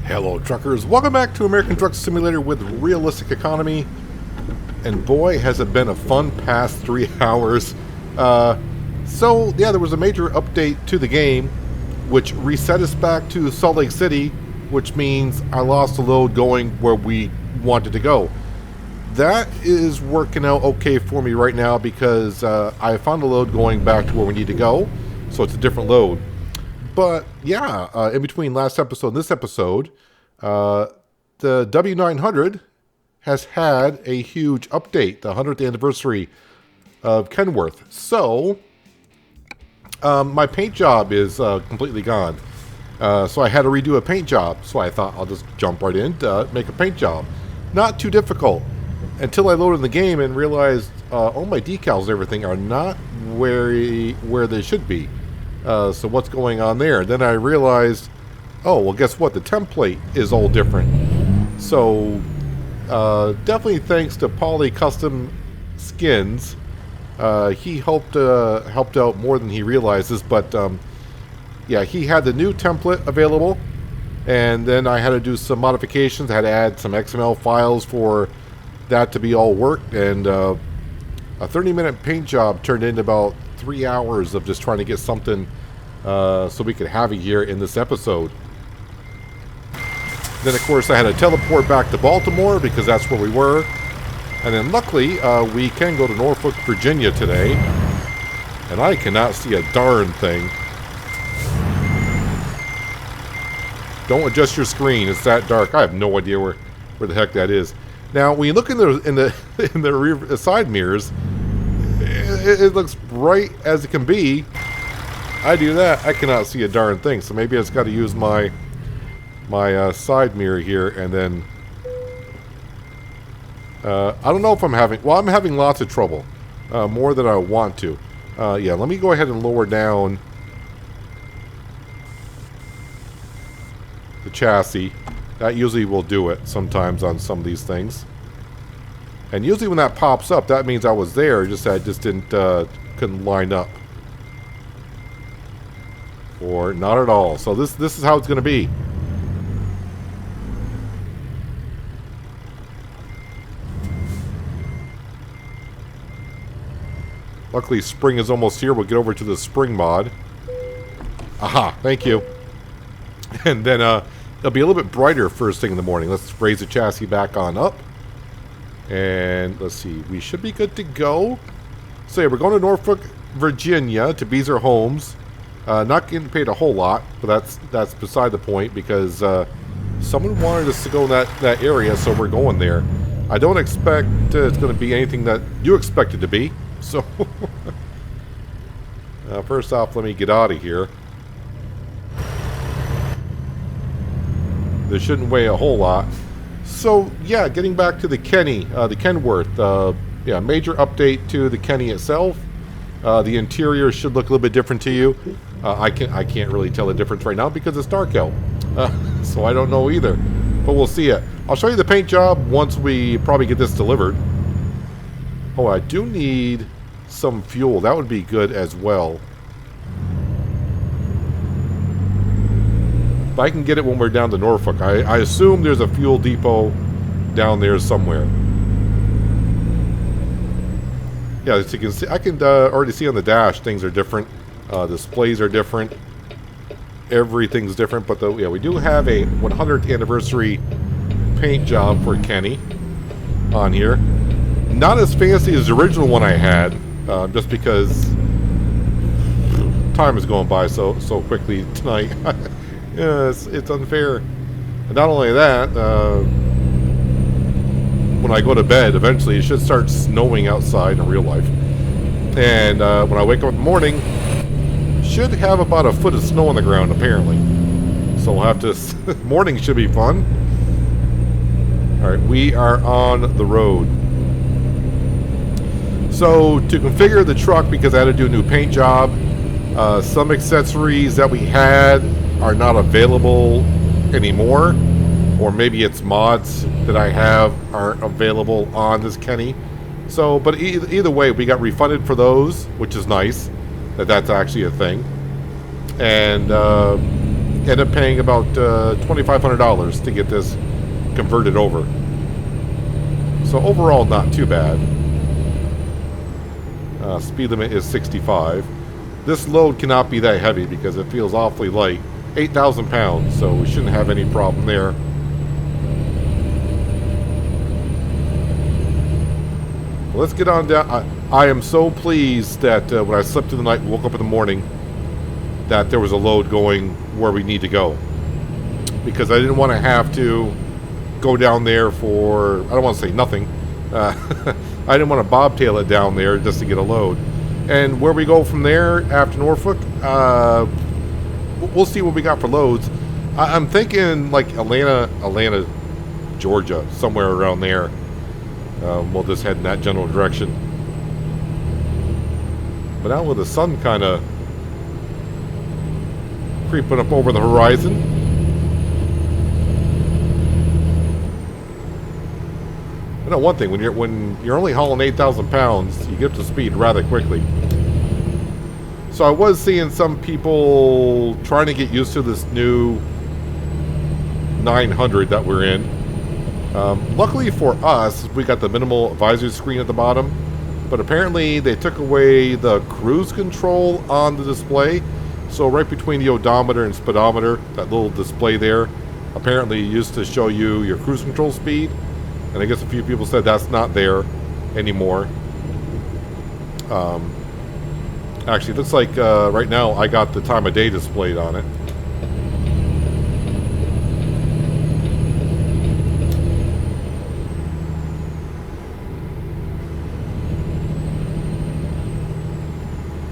Hello truckers, welcome back to American Truck Simulator with realistic economy. And boy has it been a fun past 3 hours. So yeah, there was a major update to the game which reset us back to Salt Lake City, which means I lost the load going where we wanted to go. That is working out okay for me right now because I found a load going back to where we need to go, so it's a different load. But yeah, in between last episode and this episode, the W900 has had a huge update, the 100th anniversary of Kenworth. So my paint job is completely gone. So I had to redo a paint job. So I thought I'll just jump right in to make a paint job. Not too difficult until I loaded in the game and realized all my decals and everything are not where they should be. So what's going on there? Then I realized, oh, well, guess what? The template is all different. So definitely thanks to Poly Custom Skins. He helped out more than he realizes, but yeah, he had the new template available, and then I had to do some modifications. I had to add some XML files for that to be all worked, and a 30-minute paint job turned into about 3 hours of just trying to get something so we could have it here in this episode. Then, of course, I had to teleport back to Baltimore because that's where we were. And then, luckily, we can go to Norfolk, Virginia today. And I cannot see a darn thing. Don't adjust your screen. It's that dark. I have no idea where the heck that is. Now, when you look in the rear side mirrors, it looks bright as it can be. I do that. I cannot see a darn thing. So maybe I just got to use my side mirror here, and then I don't know if I'm having. Well, I'm having lots of trouble, more than I want to. Yeah, let me go ahead and lower down the chassis. That usually will do it sometimes on some of these things. And usually when that pops up, that means I was there, just I just couldn't line up. Or not at all. So this is how it's going to be. Luckily spring is almost here. We'll get over to the spring mod. Aha, thank you. And then it'll be a little bit brighter first thing in the morning. Let's raise the chassis back on up. And let's see, we should be good to go. So yeah, we're going to Norfolk, Virginia to Beezer Homes. Not getting paid a whole lot, but that's beside the point because someone wanted us to go in that area, so we're going there. I don't expect it's going to be anything that you expect it to be. So first off, let me get out of here. This shouldn't weigh a whole lot. So yeah, getting back to the Kenworth, yeah, major update to the Kenny itself. The interior should look a little bit different to you. I can't really tell the difference right now because it's dark out, so I don't know either. But we'll see it. I'll show you the paint job once we probably get this delivered. Oh, I do need some fuel. That would be good as well. But I can get it when we're down to Norfolk. I assume there's a fuel depot down there somewhere. Yeah, as you can see, I can already see on the dash things are different. Displays are different. Everything's different. But yeah, we do have a 100th anniversary paint job for Kenny on here. Not as fancy as the original one I had, just because time is going by so quickly tonight. Yeah, it's unfair. And not only that, when I go to bed, eventually it should start snowing outside in real life. And when I wake up in the morning, should have about a foot of snow on the ground apparently. So we'll have to. Morning should be fun. All right, we are on the road. So to configure the truck, because I had to do a new paint job, some accessories that we had are not available anymore, or maybe it's mods that I have aren't available on this Kenny. So, but either way, we got refunded for those, which is nice that that's actually a thing. And ended up paying about $2,500 to get this converted over. So overall, not too bad. Speed limit is 65. This load cannot be that heavy because it feels awfully light. 8,000 pounds, so we shouldn't have any problem there. Well, let's get on down. I am so pleased that when I slept through the night and woke up in the morning, that there was a load going where we need to go. Because I didn't want to have to go down there for, I don't want to say nothing. I didn't want to bobtail it down there just to get a load. And where we go from there after Norfolk, we'll see what we got for loads. I'm thinking like Atlanta, Georgia, somewhere around there. We'll just head in that general direction. But now with the sun kind of creeping up over the horizon, I know one thing: when you're only hauling 8,000 pounds, you get up to speed rather quickly. So I was seeing some people trying to get used to this new 900 that we're in. Luckily for us, we got the minimal advisory screen at the bottom, but apparently they took away the cruise control on the display. So right between the odometer and speedometer, that little display there, apparently used to show you your cruise control speed. And I guess a few people said that's not there anymore. Actually, it looks like right now I got the time of day displayed on it.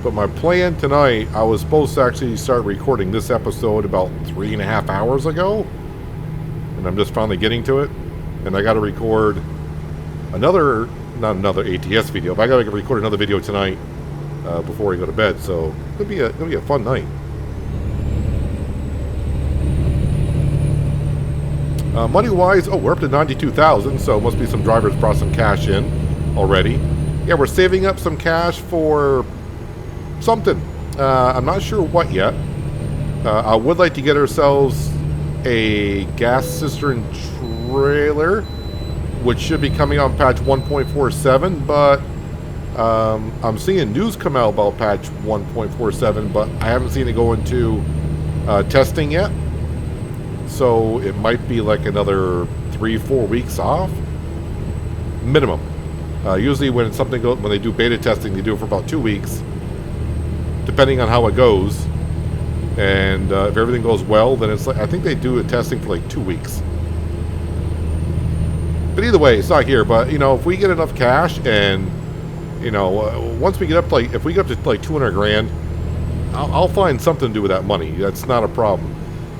But my plan tonight, I was supposed to actually start recording this episode about 3.5 hours ago. And I'm just finally getting to it. And I got to record not another ATS video, but I got to record another video tonight before I go to bed. So it'll be a fun night. Money wise, we're up to 92,000, so must be some drivers brought some cash in already. Yeah, we're saving up some cash for something. I'm not sure what yet. I would like to get ourselves a gas cistern trailer, which should be coming on patch 1.47, but I'm seeing news come out about patch 1.47, but I haven't seen it go into testing yet. So it might be like another 3-4 weeks off minimum. Usually when when they do beta testing, they do it for about 2 weeks, depending on how it goes. And if everything goes well, then it's like, I think they do a testing for like 2 weeks. But either way, it's not here. But, you know, if we get enough cash and, you know, once we get up to like, if we get up to like 200 grand, I'll find something to do with that money. That's not a problem.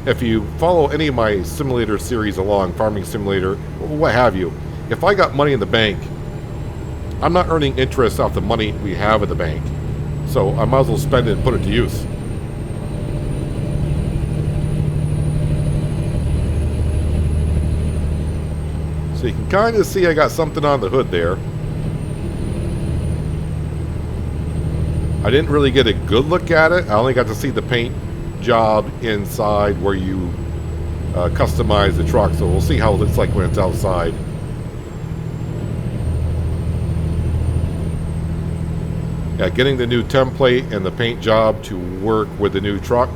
If you follow any of my simulator series along, Farming Simulator, what have you, if I got money in the bank, I'm not earning interest off the money we have in the bank. So I might as well spend it and put it to use. So you can kind of see I got something on the hood there. I didn't really get a good look at it. I only got to see the paint job inside where you customize the truck. So we'll see how it looks like when it's outside. Yeah, getting the new template and the paint job to work with the new truck,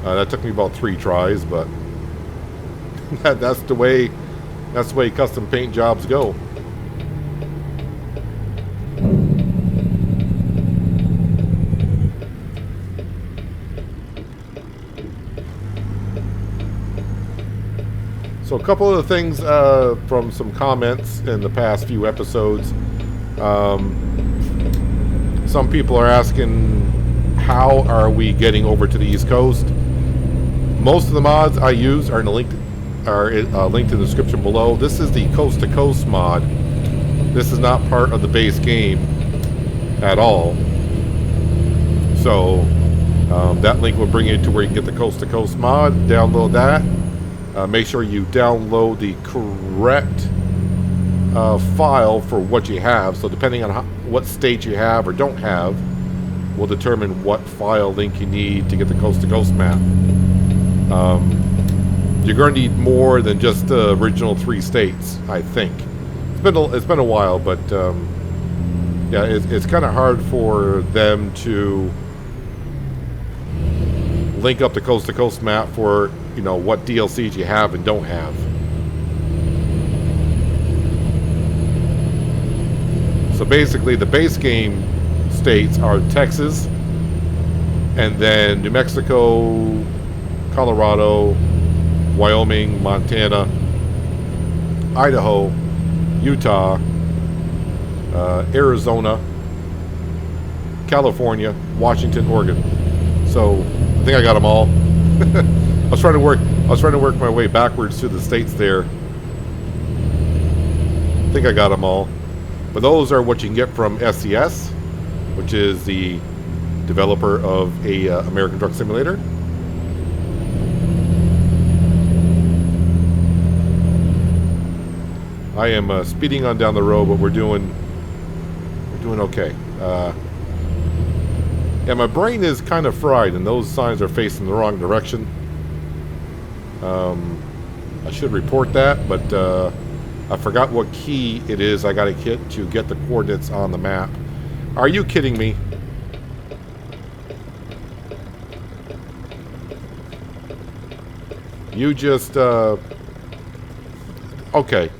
that took me about 3 tries, but that's the way custom paint jobs go. So a couple of the things from some comments in the past few episodes. Some people are asking, how are we getting over to the East Coast? Most of the mods I use are linked in the description below. This is the Coast to Coast mod. This is not part of the base game at all. So that link will bring you to where you can get the Coast to Coast mod. Download that. Make sure you download the correct file for what you have. So depending on what state you have or don't have will determine what file link you need to get the Coast to Coast map. You're going to need more than just the original 3 states, I think. It's been a while, but yeah, it's kind of hard for them to link up the coast-to-coast map for, you know, what DLCs you have and don't have. So basically, the base game states are Texas, and then New Mexico, Colorado, Wyoming, Montana, Idaho, Utah, Arizona, California, Washington, Oregon. So I think I got them all. I was trying to work my way backwards through the states there. I think I got them all. But those are what you can get from SCS, which is the developer of a American Truck Simulator. I am speeding on down the road, but we're doing okay. Yeah, my brain is kind of fried, and those signs are facing the wrong direction. I should report that, but I forgot what key it is I got to hit to get the coordinates on the map. Are you kidding me? You just okay.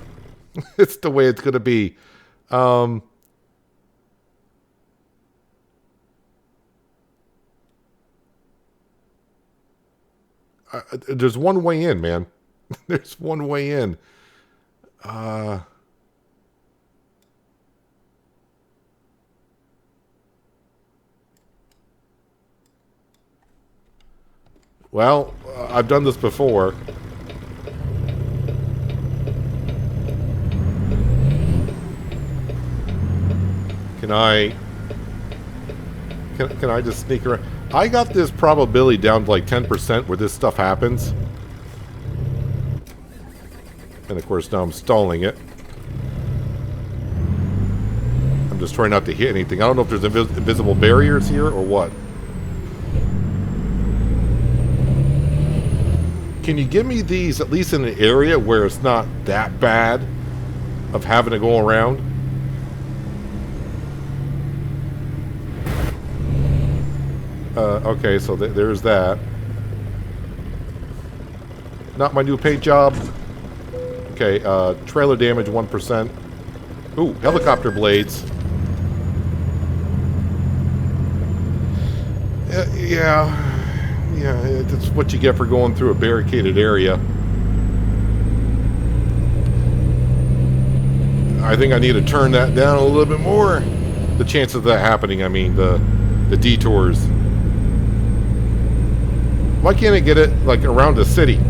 It's the way it's going to be. There's one way in, man. There's one way in. Well, I've done this before. Can I just sneak around? I got this probability down to like 10% where this stuff happens. And of course now I'm stalling it. I'm just trying not to hit anything. I don't know if there's invisible barriers here or what. Can you give me these at least in an area where it's not that bad of having to go around? Okay, so there's that. Not my new paint job. Okay, trailer damage 1%. Ooh, helicopter blades. Yeah, that's what you get for going through a barricaded area. I think I need to turn that down a little bit more. The chance of that happening, I mean, the detours. Why can't I get it, like, around the city?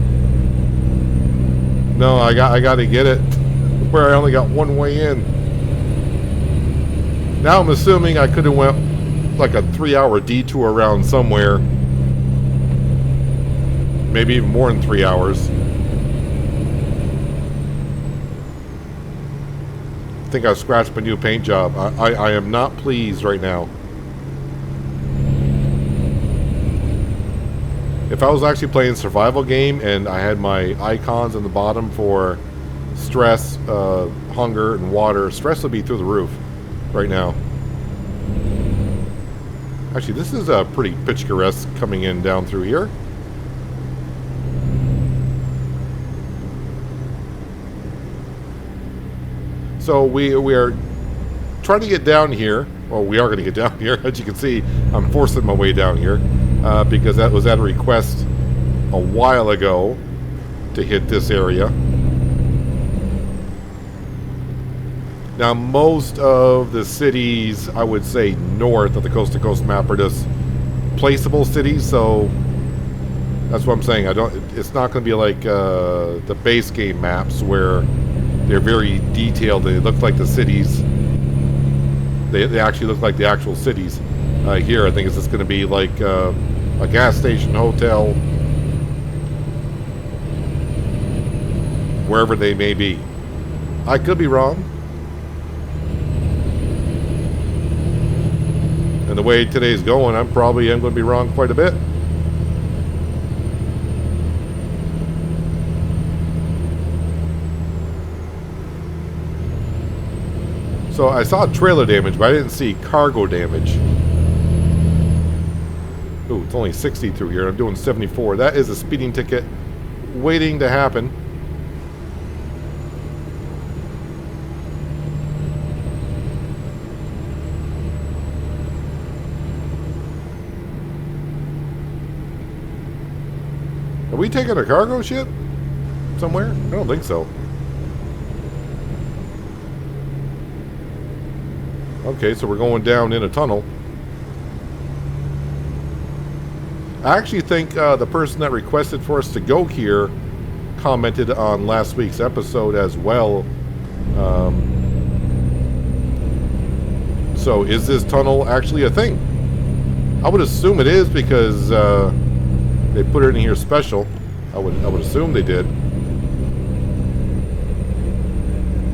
No, I got to get it where I only got one way in. Now I'm assuming I could have went like a 3-hour detour around somewhere. Maybe even more than 3 hours. I think I scratched my new paint job. I am not pleased right now. If I was actually playing a survival game and I had my icons in the bottom for stress, hunger, and water, stress would be through the roof right now. Actually, this is pretty picturesque coming in down through here. So we are trying to get down here. Well, we are going to get down here. As you can see, I'm forcing my way down here. Because that was at a request a while ago to hit this area. Now, most of the cities, I would say north of the coast-to-coast map, are just placeable cities, so that's what I'm saying. It's not going to be like the base game maps where they're very detailed. They look like the cities. They actually look like the actual cities. Here, I think it's just going to be like a gas station, hotel, wherever they may be. I could be wrong. And the way today's going, I probably am going to be wrong quite a bit. So I saw trailer damage, but I didn't see cargo damage. Ooh, it's only 60 through here. I'm doing 74. That is a speeding ticket waiting to happen. Are we taking a cargo ship somewhere? I don't think so. Okay, so we're going down in a tunnel. I actually think the person that requested for us to go here commented on last week's episode as well. So is this tunnel actually a thing? I would assume it is because they put it in here special. I would assume they did.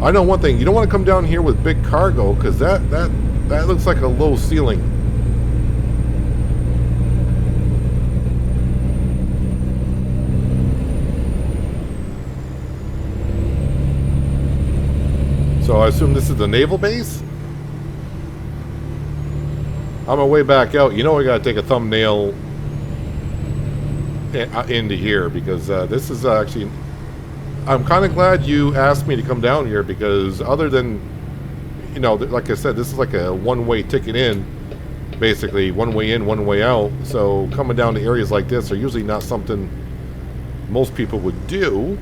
I know one thing. You don't want to come down here with big cargo because that looks like a low ceiling. So I assume this is the naval base? On my way back out, you know I gotta take a thumbnail into here because this is actually... I'm kind of glad you asked me to come down here because other than, you know, like I said, this is like a one-way ticket in, basically, one way in, one way out. So coming down to areas like this are usually not something most people would do,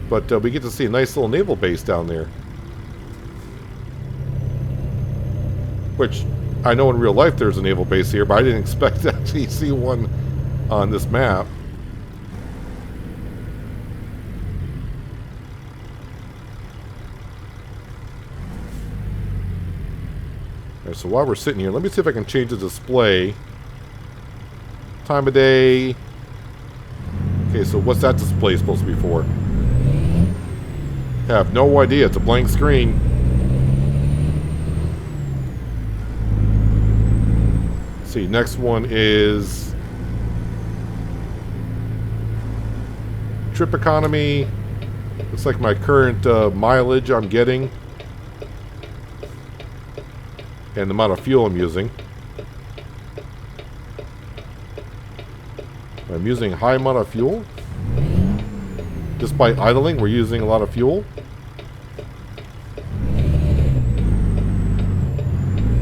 but we get to see a nice little naval base down there. Which, I know in real life there's a naval base here, but I didn't expect to actually see one on this map. Alright, so while we're sitting here, let me see if I can change the display. Time of day. Okay, so what's that display supposed to be for? I have no idea. It's a blank screen. Let's see, next one is trip economy. Looks like my current mileage I'm getting and the amount of fuel I'm using. I'm using a high amount of fuel. Despite idling, we're using a lot of fuel.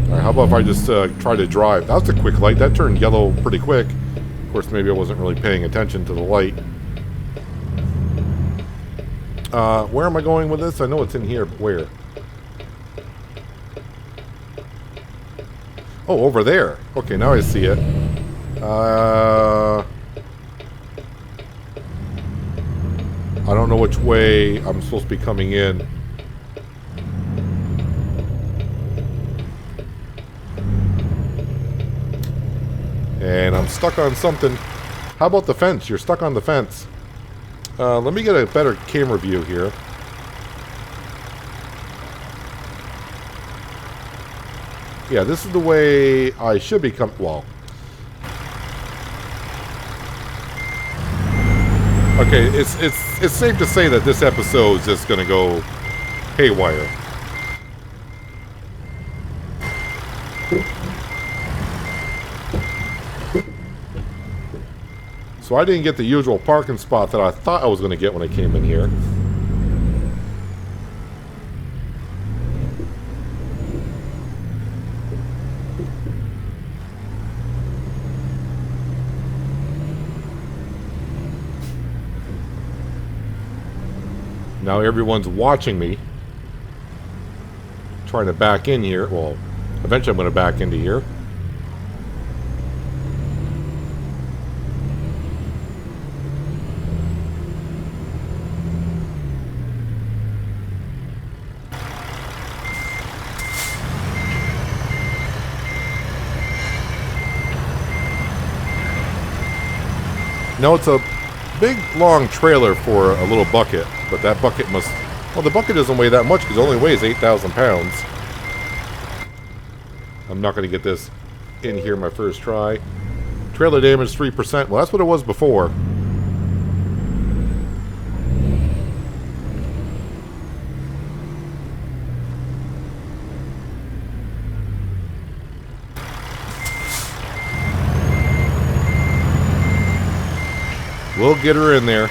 Alright, how about if I just try to drive? That was a quick light. That turned yellow pretty quick. Of course, maybe I wasn't really paying attention to the light. Where am I going with this? I know it's in here, but where? Oh, over there. Okay, now I see it. I don't know which way I'm supposed to be coming in. And I'm stuck on something. How about the fence? You're stuck on the fence. Let me get a better camera view here. Yeah, this is the way I should be coming. Well. Okay, it's safe to say that this episode is just going to go haywire. So I didn't get the usual parking spot that I thought I was going to get when I came in here. Now everyone's watching me. Trying to back in here. Well, eventually I'm going to back into here. No, it's a big, long trailer for a little bucket, but that bucket must... Well, the bucket doesn't weigh that much because it only weighs 8,000 pounds. I'm not going to get this in here my first try. Trailer damage 3%. Well, that's what it was before. We'll get her in there.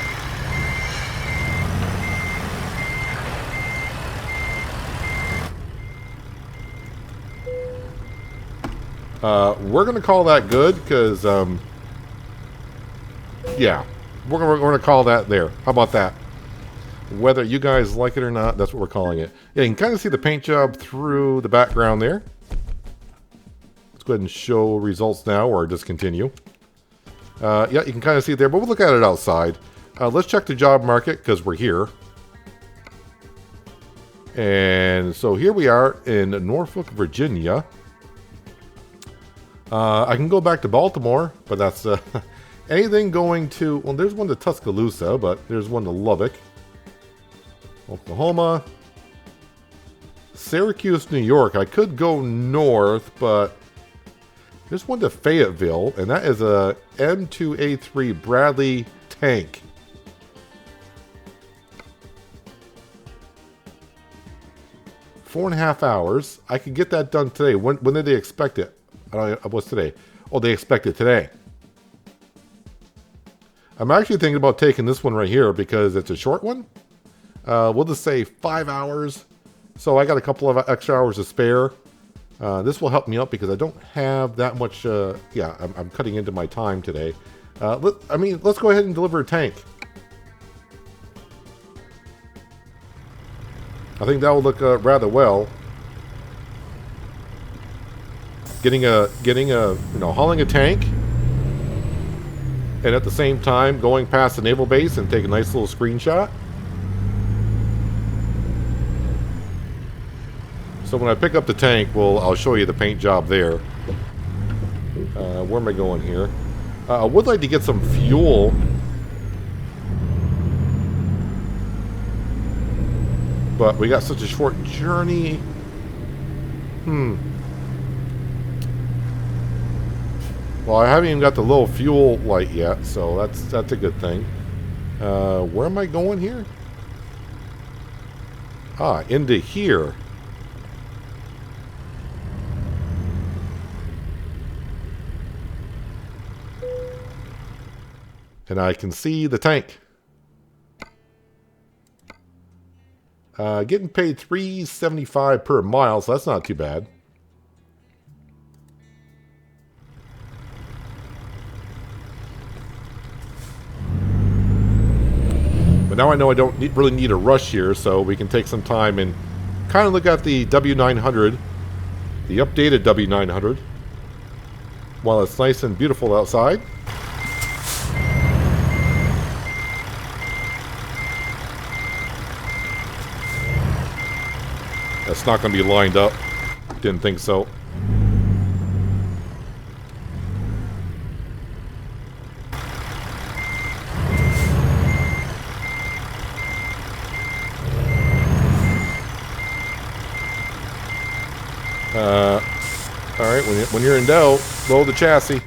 We're going to call that good because, yeah, we're going to call that there. How about that? Whether you guys like it or not, that's what we're calling it. Yeah, you can kind of see the paint job through the background there. Let's go ahead and show results now or just continue. Yeah, you can kind of see it there, but we'll look at it outside. Let's check the job market because we're here. And so here we are in Norfolk, Virginia. I can go back to Baltimore, but that's anything going to... Well, there's one to Tuscaloosa, but there's one to Lubbock. Oklahoma. Syracuse, New York. I could go north, but there's one to Fayetteville, and that is a M2A3 Bradley tank. Four and a half hours. I could get that done today. When did they expect it? What's today? Oh, they expect it today. I'm actually thinking about taking this one right here because it's a short one. We'll just say 5 hours. So I got a couple of extra hours to spare. This will help me out because I don't have that much. Yeah, I'm cutting into my time today. Let's go ahead and deliver a tank. I think that will look rather well. Hauling a tank, and at the same time going past the naval base and take a nice little screenshot. So when I pick up the tank, I'll show you the paint job there. Where am I going here? I would like to get some fuel. But we got such a short journey. Well, I haven't even got the low fuel light yet, so that's a good thing. Where am I going here? Into here. And I can see the tank. Getting paid $3.75 per mile, so that's not too bad. But now I know I don't really need a rush here, so we can take some time and kind of look at the W900, the updated W900, while it's nice and beautiful outside. That's not going to be lined up. Didn't think so. Alright, when you're in doubt, load the chassis.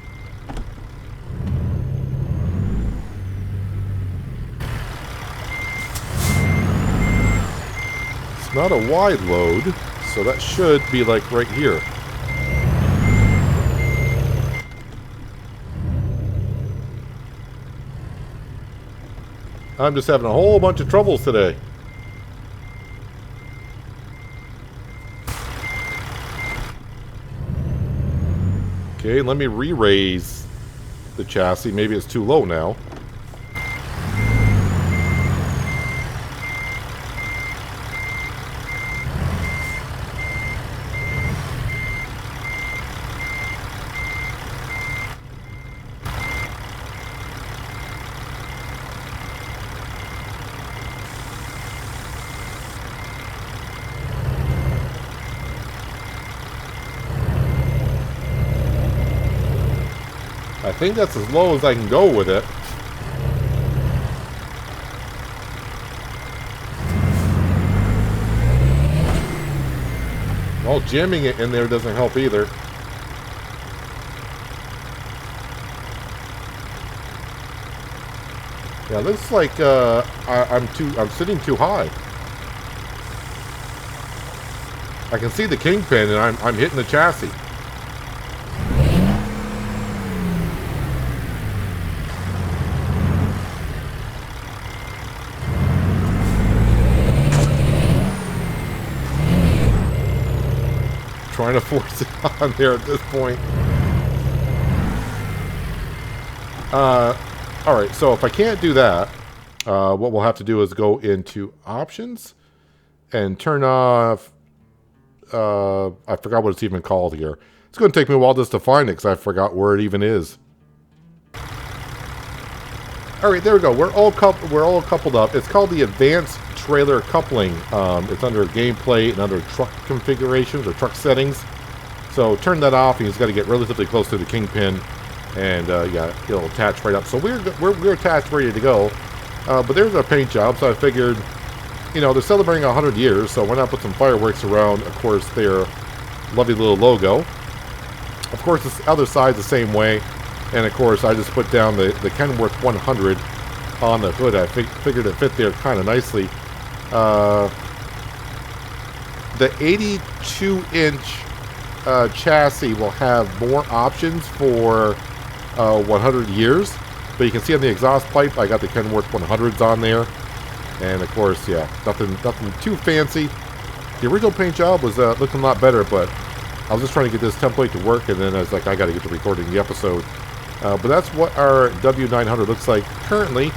It's not a wide load, so that should be like right here. I'm just having a whole bunch of troubles today. Okay, let me re-raise the chassis. Maybe it's too low now. I think that's as low as I can go with it. Well, jamming it in there doesn't help either. Yeah, looks like I'm sitting too high. I can see the kingpin and I'm hitting the chassis. trying to force it on there at this point. Alright, so if I can't do that, what we'll have to do is go into options and turn off, I forgot what it's even called here. It's going to take me a while just to find it because I forgot where it even is. Alright, there we go. We're all coupled up. It's called the Advanced Trailer Coupling. It's under gameplay and under truck configurations or truck settings. So turn that off and you just got to get relatively close to the kingpin. And yeah, it'll attach right up. So we're attached, ready to go. But there's our paint job, so I figured, you know, they're celebrating 100 years, so why not put some fireworks around, of course, their lovely little logo. Of course, this other side's the same way. And of course, I just put down the Kenworth 100 on the hood. I figured it fit there kind of nicely. The 82-inch chassis will have more options for 100 years. But you can see on the exhaust pipe, I got the Kenworth 100s on there. And of course, yeah, nothing too fancy. The original paint job was looking a lot better, but I was just trying to get this template to work, and then I was like, I got to get to recording the episode. But that's what our W900 looks like currently.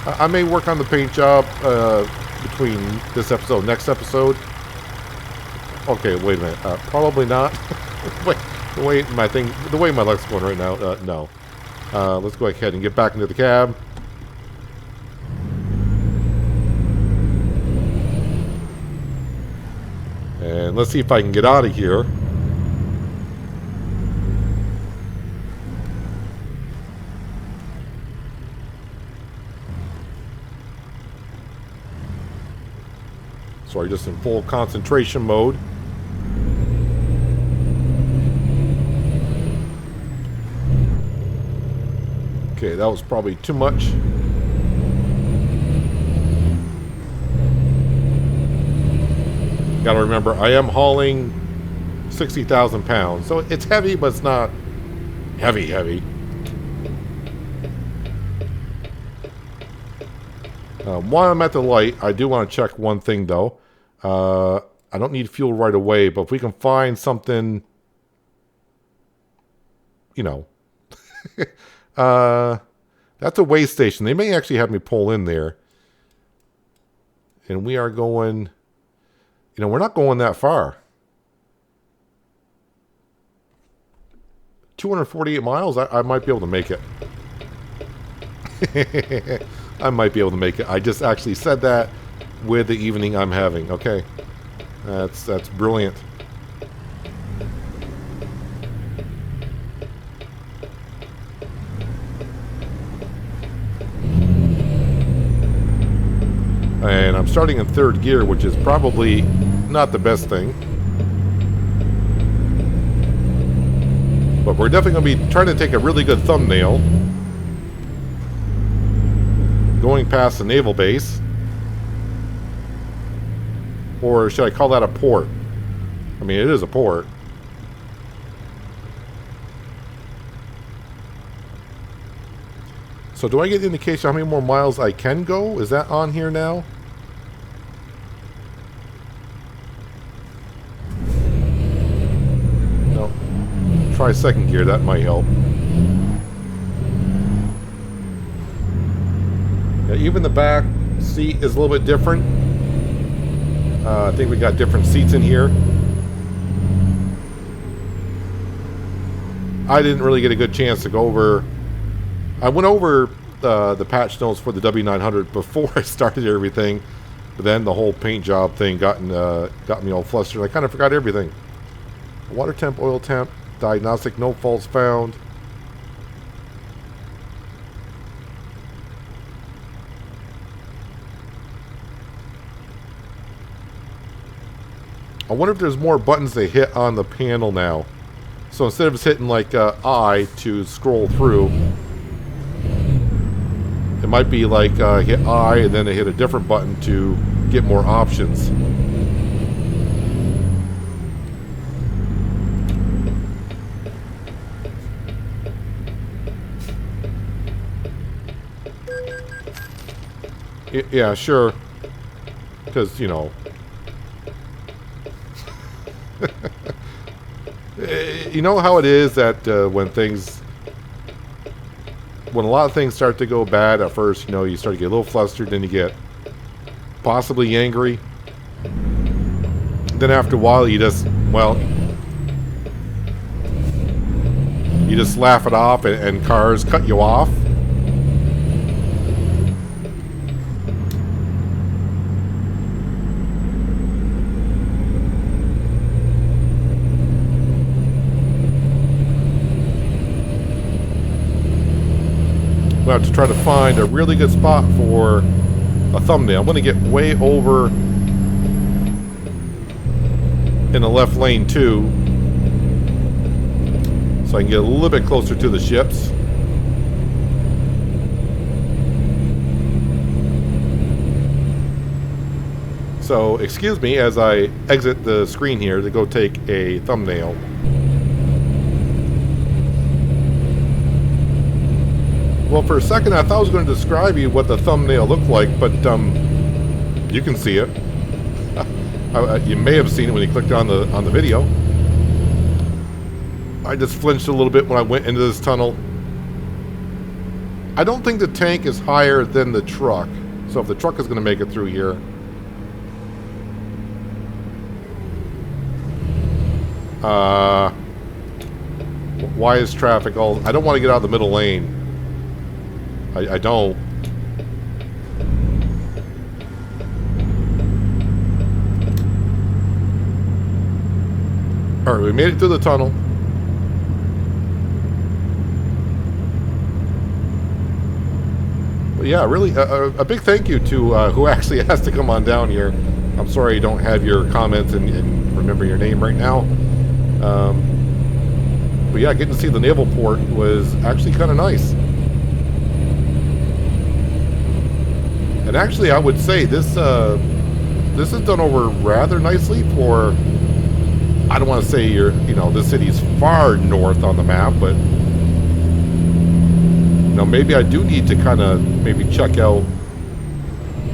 I may work on the paint job between this episode and next episode. Okay, wait a minute. Probably not. the way my luck's going right now, no. Let's go ahead and get back into the cab. And let's see if I can get out of here. Sorry, just in full concentration mode. Okay, that was probably too much. Gotta remember, I am hauling 60,000 pounds. So it's heavy, but it's not heavy. While I'm at the light, I do want to check one thing, though. I don't need fuel right away, but if we can find something, you know. That's a way station. They may actually have me pull in there. And we are going, you know, we're not going that far. 248 miles, I might be able to make it. I might be able to make it. I just actually said that with the evening I'm having. Okay. That's brilliant. And I'm starting in third gear, which is probably not the best thing. But we're definitely going to be trying to take a really good thumbnail. Going past the naval base. Or should I call that a port? I mean, it is a port. So do I get an indication how many more miles I can go? Is that on here now? No. Try second gear, that might help. Yeah, even the back seat is a little bit different. I think we got different seats in here. I didn't really get a good chance to go over. I went over the patch notes for the W900 before I started everything, but then the whole paint job thing got me all flustered. I kind of forgot everything. Water temp, oil temp, diagnostic, no faults found. I wonder if there's more buttons they hit on the panel now. So instead of just hitting like I to scroll through, it might be like hit I and then they hit a different button to get more options. Yeah, sure. Because, you know. You know how it is that when a lot of things start to go bad at first, you know, you start to get a little flustered, then you get possibly angry. Then after a while, you just laugh it off, and cars cut you off. I'm going to have to try to find a really good spot for a thumbnail. I'm going to get way over in the left lane too, so I can get a little bit closer to the ships. So excuse me as I exit the screen here to go take a thumbnail. Well, for a second I thought I was going to describe you what the thumbnail looked like, but you can see it. You may have seen it when you clicked on the video. I just flinched a little bit when I went into this tunnel. I don't think the tank is higher than the truck, so if the truck is going to make it through here. Why is traffic all... I don't want to get out of the middle lane. I don't. Alright, we made it through the tunnel. But yeah, really, a big thank you to who actually has to come on down here. I'm sorry I don't have your comments and remember your name right now. But yeah, getting to see the naval port was actually kind of nice. And actually, I would say this is done over rather nicely for... I don't want to say this city's far north on the map, but maybe I do need to kind of maybe check out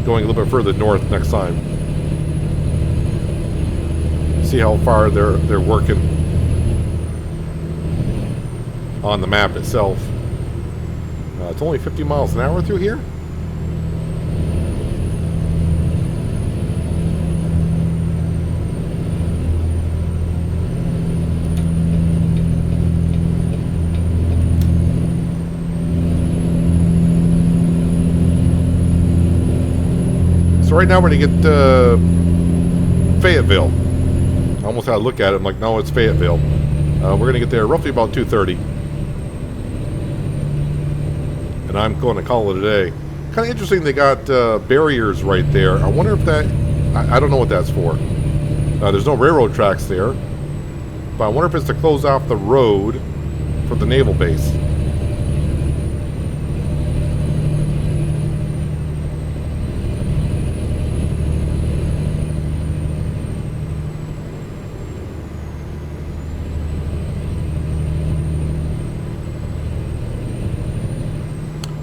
going a little bit further north next time. See how far they're working on the map itself. It's only 50 miles an hour through here. So right now we're going to get Fayetteville. I almost had to look at it. I'm like, no, it's Fayetteville. We're going to get there roughly about 2:30. And I'm going to call it a day. Kind of interesting they got barriers right there. I wonder if that... I don't know what that's for. There's no railroad tracks there. But I wonder if it's to close off the road for the naval base.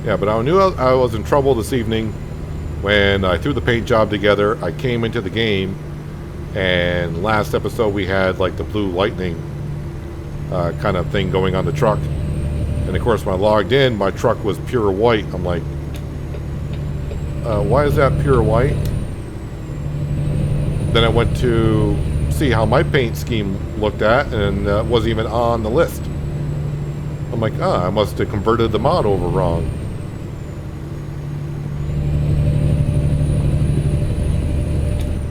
Yeah, but I knew I was in trouble this evening when I threw the paint job together. I came into the game, and last episode we had like the blue lightning kind of thing going on the truck. And of course, when I logged in, my truck was pure white. I'm like, why is that pure white? Then I went to see how my paint scheme looked at, and it wasn't even on the list. I'm like, I must have converted the mod over wrong.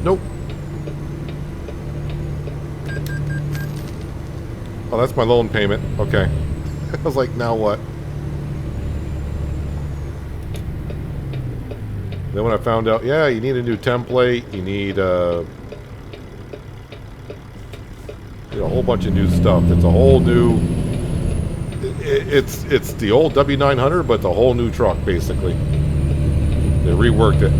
Nope. Oh, that's my loan payment. Okay. I was like, now what? Then when I found out, yeah, you need a new template, you need a whole bunch of new stuff. It's a whole new... It's the old W900, but the whole new truck, basically. They reworked it.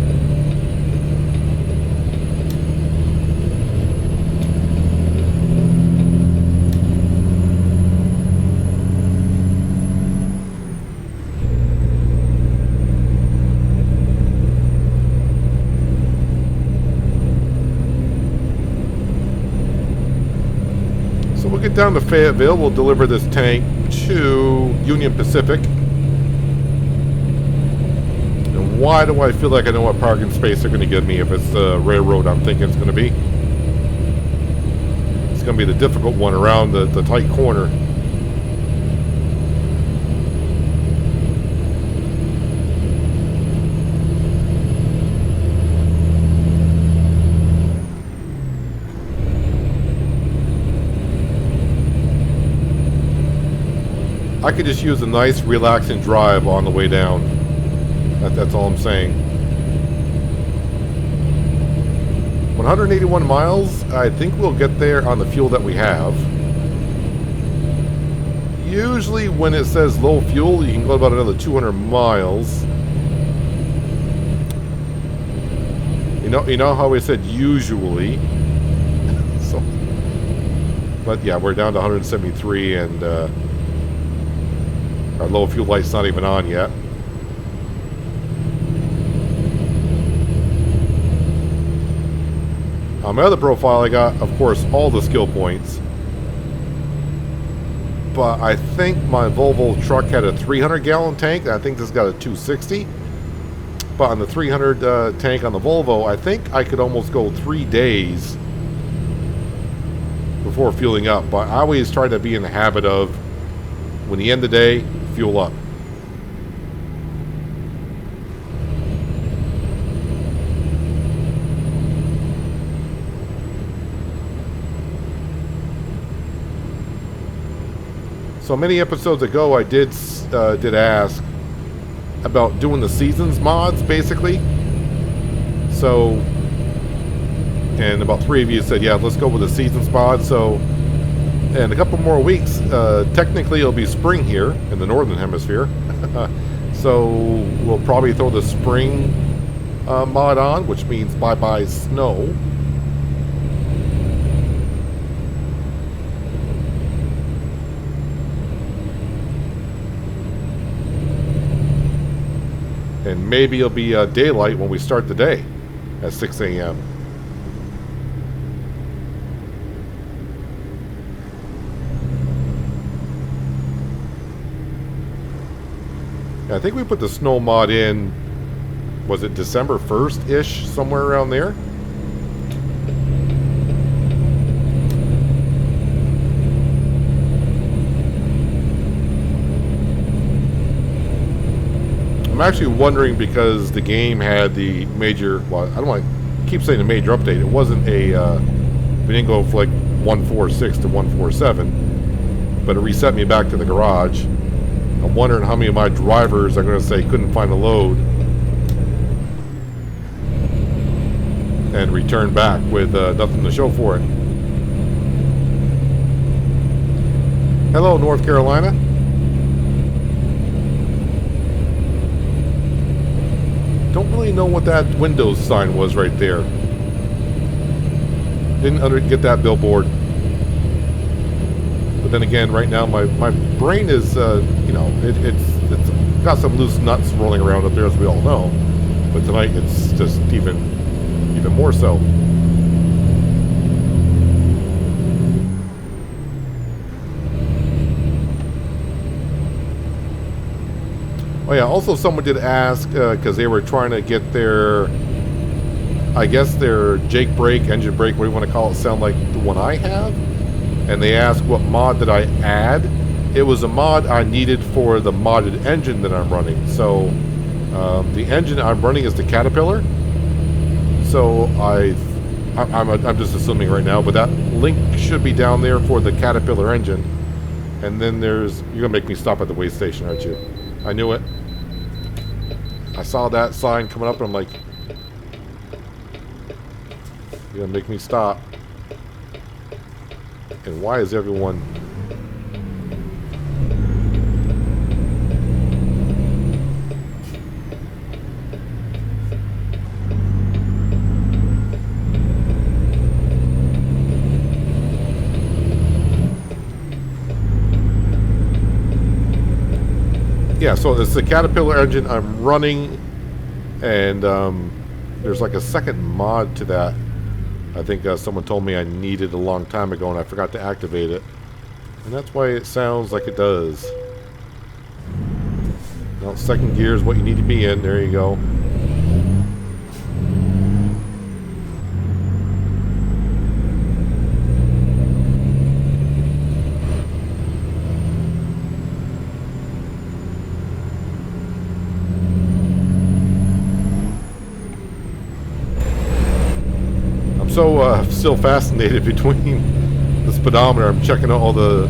get down to Fayetteville, we'll deliver this tank to Union Pacific. And why do I feel like I know what parking space they're going to give me if it's the railroad I'm thinking it's going to be? It's going to be the difficult one around the tight corner. I could just use a nice relaxing drive on the way down. That's all I'm saying. 181 miles. I think we'll get there on the fuel that we have. Usually when it says low fuel, you can go about another 200 miles. You know how we said usually. So, but yeah, we're down to 173 and our low fuel light's not even on yet. On my other profile, I got, of course, all the skill points. But I think my Volvo truck had a 300-gallon tank. I think this got a 260. But on the 300 tank on the Volvo, I think I could almost go 3 days before fueling up. But I always try to be in the habit of, when you end the day, fuel up. So many episodes ago, I did ask about doing the seasons mods, basically. So, and about 3 of you said, yeah, let's go with the seasons mod. So, in a couple more weeks, technically it'll be spring here in the northern hemisphere. So we'll probably throw the spring mod on, which means bye-bye snow. And maybe it'll be daylight when we start the day at 6 a.m. I think we put the snow mod in, was it December 1st-ish, somewhere around there? I'm actually wondering because the game had the major, well, I don't want to keep saying the major update. It wasn't a, we didn't go from like 146 to 147, but it reset me back to the garage. I'm wondering how many of my drivers are going to say couldn't find a load and return back with nothing to show for it. Hello, North Carolina. Don't really know what that Windows sign was right there. Didn't get that billboard. But then again, right now my brain is, you know, it's got some loose nuts rolling around up there, as we all know. But tonight it's just even more so. Oh yeah, also someone did ask, because they were trying to get their, I guess their Jake brake, engine brake, what do you want to call it, sound like the one I have? And they asked what mod did I add. It was a mod I needed for the modded engine that I'm running. So the engine I'm running is the Caterpillar. So I'm just assuming right now, but that link should be down there for the Caterpillar engine. And then there's, you're gonna make me stop at the way station, aren't you? I knew it. I saw that sign coming up and I'm like, you're gonna make me stop. And why is everyone... Yeah, so it's the Caterpillar engine I'm running, and there's like a second mod to that. I think someone told me I needed a long time ago and I forgot to activate it. And that's why it sounds like it does. Well, second gear is what you need to be in. There you go. I'm so still fascinated between the speedometer. I'm checking out all the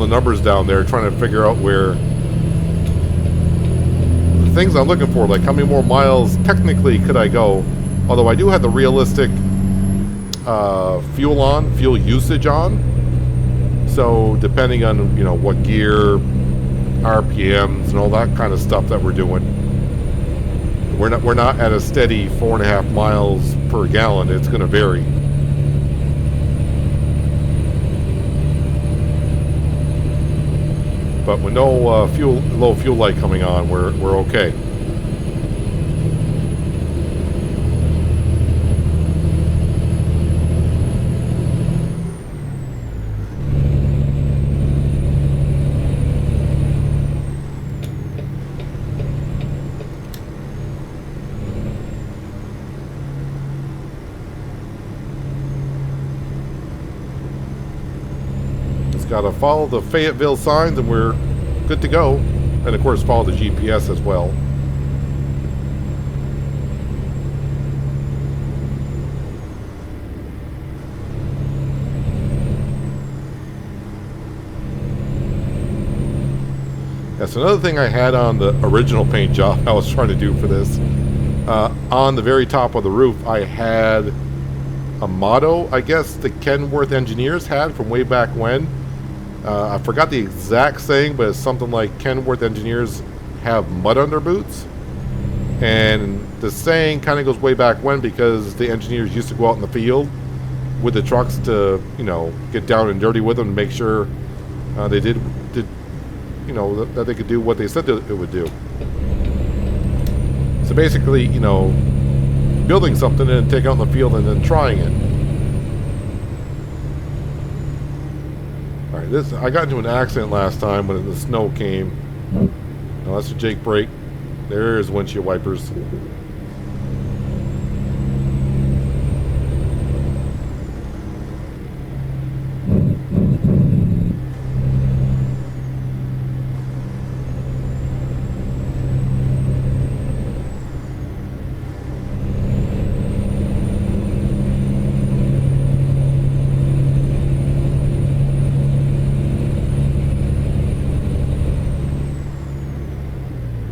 numbers down there, trying to figure out where the things I'm looking for, like how many more miles technically could I go. Although I do have the realistic fuel usage on. So depending on, you know, what gear, RPMs, and all that kind of stuff that we're doing, we're not at a steady 4.5 miles per gallon. It's going to vary. But with no low fuel light coming on, we're okay. Got to follow the Fayetteville signs and we're good to go. And of course follow the GPS as well. That's another thing I had on the original paint job I was trying to do for this. On the very top of the roof I had a motto, I guess the Kenworth engineers had from way back when. I forgot the exact saying, but it's something like Kenworth engineers have mud on their boots. And the saying kind of goes way back when, because the engineers used to go out in the field with the trucks to, you know, get down and dirty with them and make sure they did you know, that they could do what they said it would do. So basically, you know, building something and take it out in the field and then trying it. I got into an accident last time when the snow came. Now that's a Jake brake. There's windshield wipers.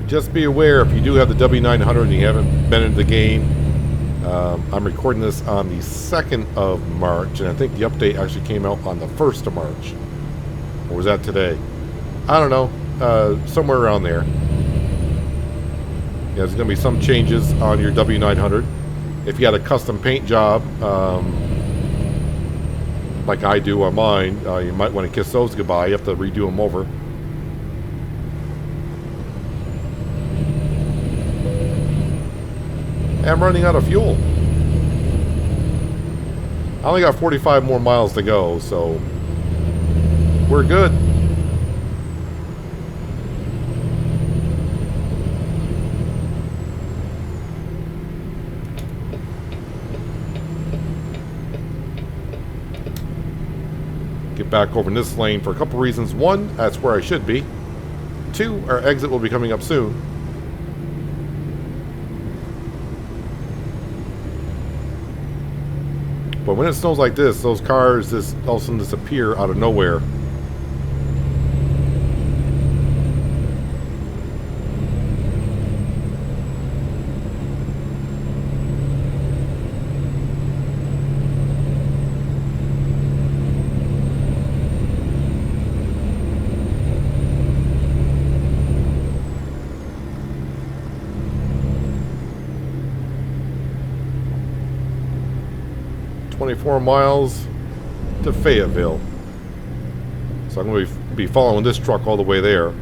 Just be aware, if you do have the W900 and you haven't been into the game, I'm recording this on the 2nd of March, and I think the update actually came out on the 1st of March. Or was that today? I don't know. Somewhere around there. Yeah, there's going to be some changes on your W900. If you had a custom paint job, like I do on mine, you might want to kiss those goodbye. You have to redo them over. I'm running out of fuel. I only got 45 more miles to go, so we're good. Get back over in this lane for a couple reasons. One, that's where I should be. Two, our exit will be coming up soon. But when it snows like this, those cars just all of a sudden disappear out of nowhere. .4 miles to Fayetteville. So I'm going to be following this truck all the way there.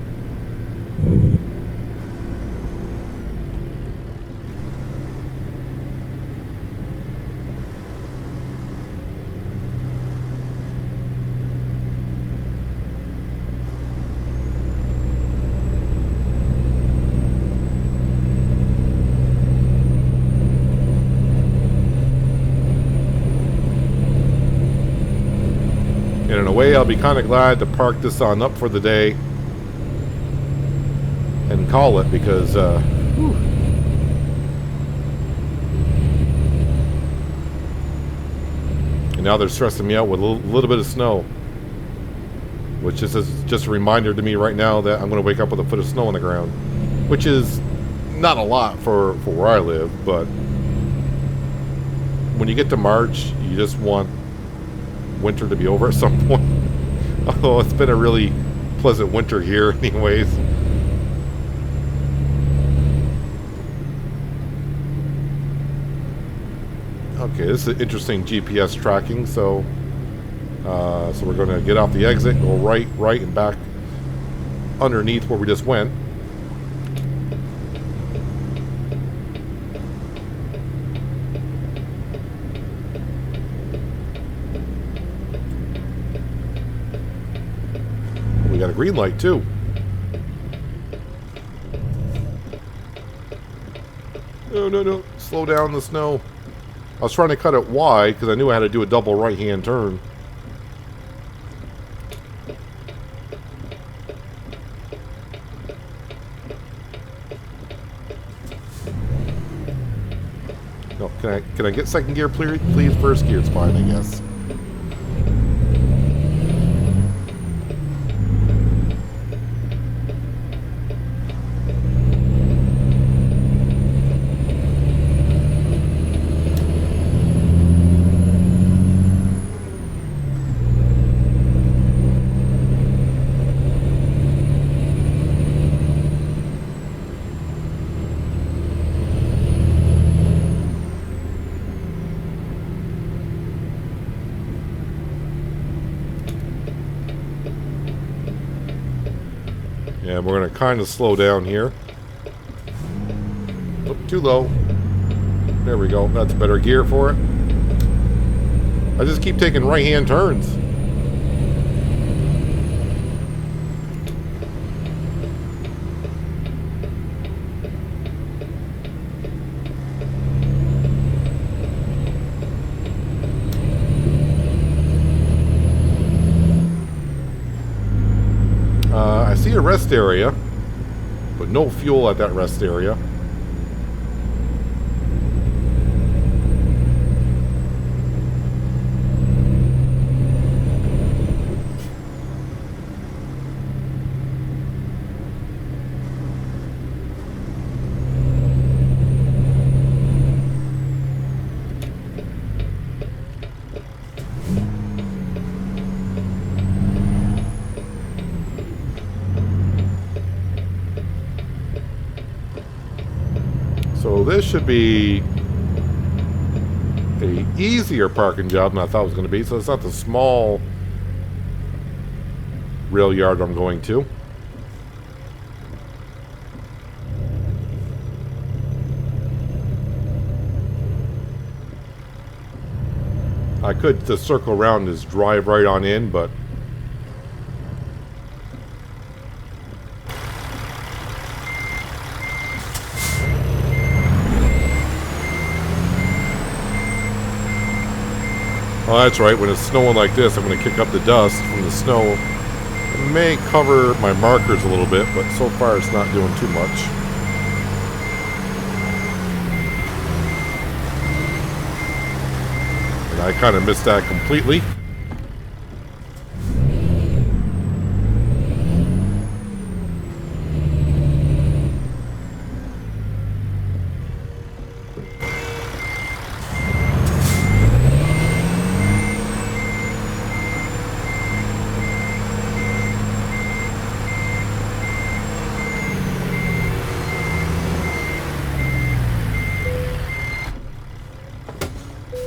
way, I'll be kind of glad to park this on up for the day and call it, because whew. And now they're stressing me out with a little bit of snow, which is just a reminder to me right now that I'm going to wake up with a foot of snow on the ground, which is not a lot for where I live, but when you get to March, you just want winter to be over at some point. Although it's been a really pleasant winter here anyways. Okay, this is interesting GPS tracking. So we're going to get off the exit, go right, and back underneath where we just went. We got a green light too. No. Slow down the snow. I was trying to cut it wide because I knew I had to do a double right-hand turn. No, can I get second gear, please? First gear, it's fine, I guess. Yeah, we're going to kind of slow down here. Oh, too low. There we go. That's better gear for it. I just keep taking right-hand turns. I see a rest area, but no fuel at that rest area. So this should be a easier parking job than I thought it was going to be. So it's not the small rail yard I'm going to. I could just circle around and just drive right on in, but oh, that's right. When it's snowing like this, I'm going to kick up the dust from the snow. It may cover my markers a little bit, but so far it's not doing too much. And I kind of missed that completely.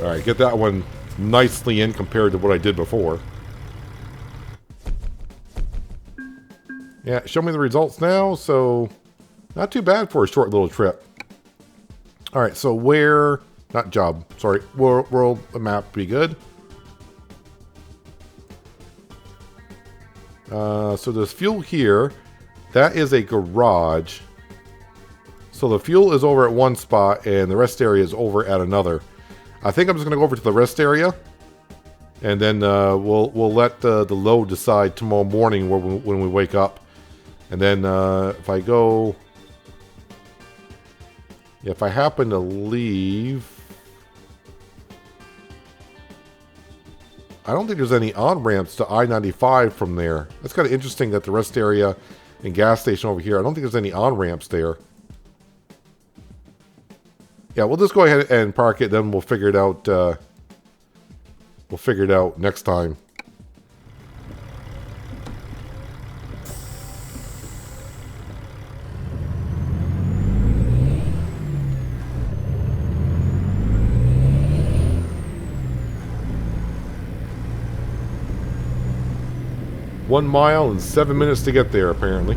Alright, get that one nicely in compared to what I did before. Yeah, show me the results now. So, not too bad for a short little trip. Alright, so where... Not job, sorry. World map, be good. So there's fuel here. That is a garage. So the fuel is over at one spot and the rest area is over at another. I think I'm just going to go over to the rest area and then we'll let the load decide tomorrow morning when we wake up. And then if I go, if I happen to leave, I don't think there's any on-ramps to I-95 from there. That's kind of interesting that the rest area and gas station over here, I don't think there's any on-ramps there. Yeah, we'll just go ahead and park it, then we'll figure it out. We'll figure it out next time. One mile and 7 minutes to get there, apparently.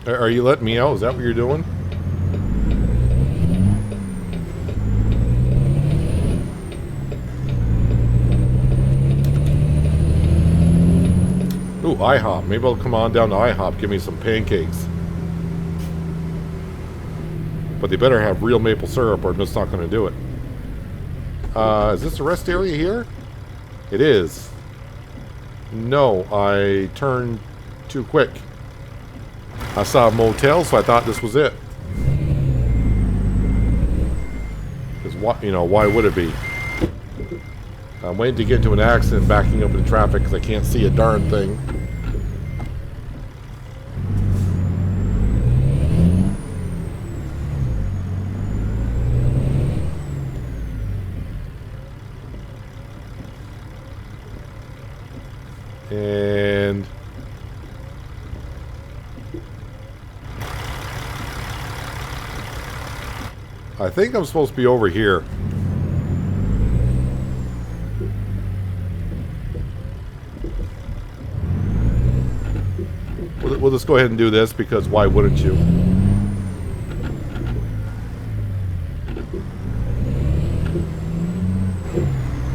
Are you letting me out? Is that what you're doing? Ooh, IHOP. Maybe I'll come on down to IHOP, give me some pancakes. But they better have real maple syrup or I'm just not going to do it. Is this a rest area here? It is. No, I turned too quick. I saw a motel, so I thought this was it. Because why would it be? I'm waiting to get into an accident backing up in traffic because I can't see a darn thing. And I think I'm supposed to be over here. We'll just go ahead and do this because why wouldn't you?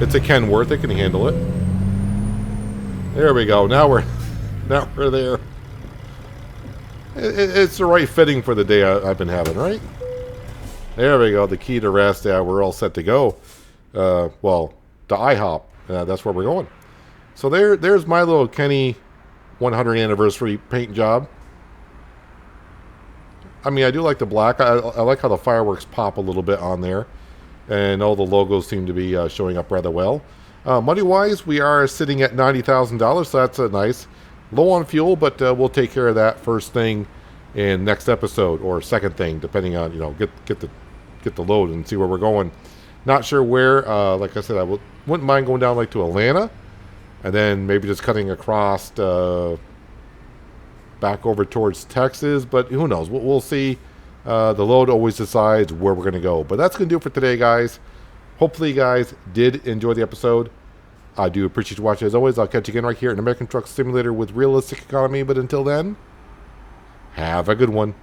It's a Kenworth, it can handle it. There we go. Now we're there. It's the right fitting for the day I've been having, right? There we go. The key to rest. Yeah, we're all set to go. Well, to IHOP. That's where we're going. So there's my little Kenny 100 anniversary paint job. I mean, I do like the black. I like how the fireworks pop a little bit on there. And all the logos seem to be showing up rather well. Money-wise, we are sitting at $90,000, so that's nice. Low on fuel, but we'll take care of that first thing in next episode, or second thing, depending on, get the load and see where we're going. Not sure where. Like I said, I wouldn't mind going down like to Atlanta, and then maybe just cutting across back over towards Texas, but who knows? We'll see. The load always decides where we're going to go. But that's going to do it for today, guys. Hopefully you guys did enjoy the episode. I do appreciate you watching. As always, I'll catch you again right here in American Truck Simulator with Realistic Economy. But until then, have a good one.